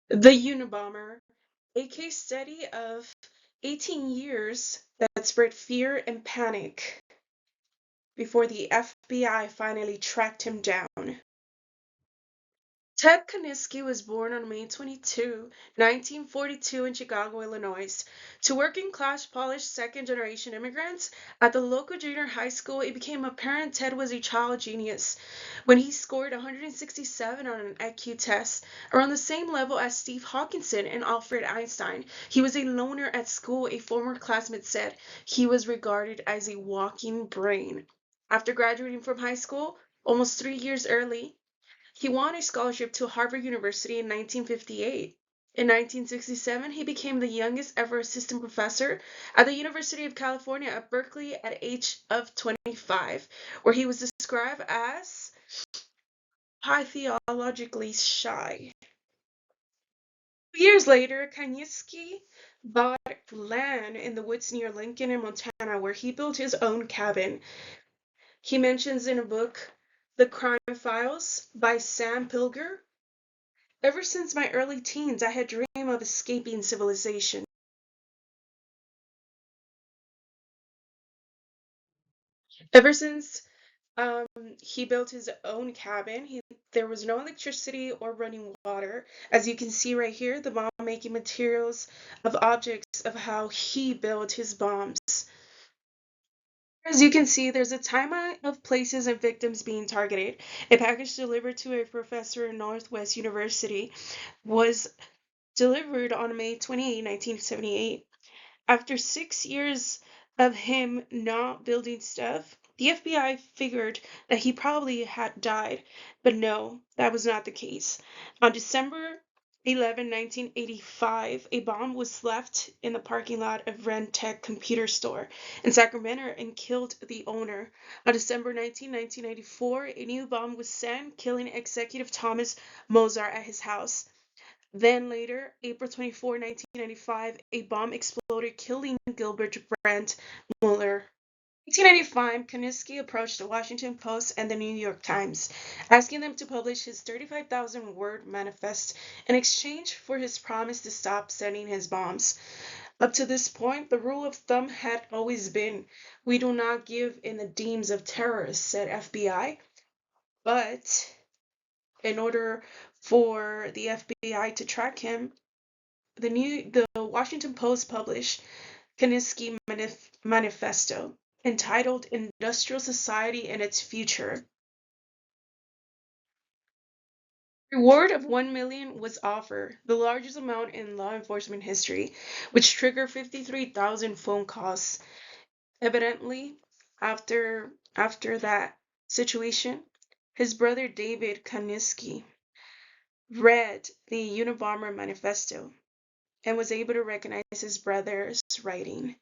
The Unabomber, a case study of 18 years that spread fear and panic before the FBI finally tracked him down. Ted Kanisky was born on May 22, 1942 in Chicago, Illinois, to working-class Polish second-generation immigrants. At the local junior high school, it became apparent Ted was a child genius when he scored 167 on an IQ test, around the same level as Steve Hawkinson and Alfred Einstein. He was a loner at school. A former classmate said he was regarded as a walking brain. After graduating from high school, almost 3 years early, he won a scholarship to Harvard University in 1958. In 1967, he became the youngest ever assistant professor at the University of California at Berkeley at the age of 25, where he was described as pathologically shy. 2 years later, Kaniewski bought land in the woods near Lincoln in Montana, where he built his own cabin. He mentions in a book, The Crime Files by Sam Pilger, "Ever since my early teens, I had dreamed of escaping civilization. Ever since he built his own cabin, there was no electricity or running water. As you can see right here, the bomb making materials of objects of how he built his bombs. As you can see, there's a timeline of places and victims being targeted. A package delivered to a professor in Northwest University was delivered on May 28, 1978. After 6 years of him not building stuff, the FBI figured that he probably had died, but no, that was not the case. On December 11, 1985, a bomb was left in the parking lot of Rentec Computer Store in Sacramento and killed the owner. On December 19, 1994, a new bomb was sent, killing executive Thomas Mozart at his house. Then later, April 24, 1995, a bomb exploded, killing Gilbert Brent Mueller. In 1995, Kaniewski approached the Washington Post and the New York Times, asking them to publish his 35,000-word manifest in exchange for his promise to stop sending his bombs. Up to this point, the rule of thumb had always been, "We do not give in the names of terrorists," said FBI. But in order for the FBI to track him, the Washington Post published Kaniewski Manifesto, entitled "Industrial Society and Its Future." Reward of $1 million was offered, the largest amount in law enforcement history, which triggered 53,000 phone calls. Evidently, after that situation, his brother David Kaniewski read the Unabomber Manifesto and was able to recognize his brother's writing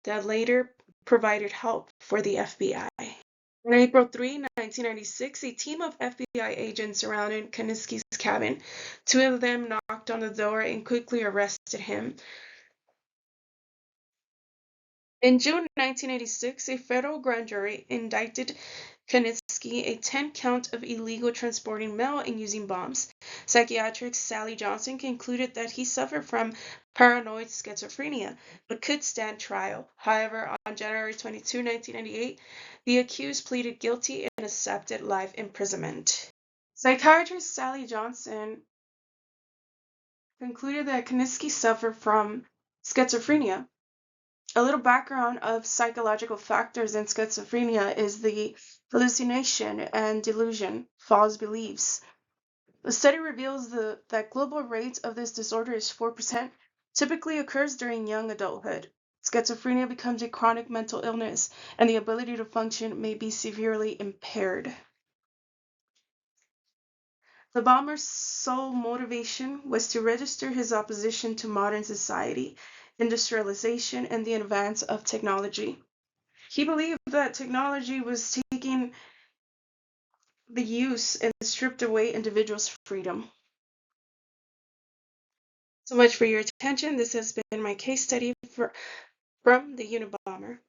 that later provided help for the FBI. On April 3, 1996, a team of FBI agents surrounded Kaniewski's cabin. Two of them knocked on the door and quickly arrested him. In June 1986, a federal grand jury indicted Kaniewski a 10-count of illegal transporting mail and using bombs. Psychiatrist Sally Johnson concluded that he suffered from paranoid schizophrenia, but could stand trial. However, on January 22, 1998, the accused pleaded guilty and accepted life imprisonment. Psychiatrist Sally Johnson concluded that Kaniewski suffered from schizophrenia. A little background of psychological factors in schizophrenia is the hallucination and delusion, false beliefs. The study reveals that global rate of this disorder is 4%, typically occurs during young adulthood. Schizophrenia becomes a chronic mental illness, and the ability to function may be severely impaired. The bomber's sole motivation was to register his opposition to modern society, industrialization, and the advance of technology. He believed that technology was taking the use and stripped away individuals' freedom. So much for your attention. This has been my case study from the Unabomber.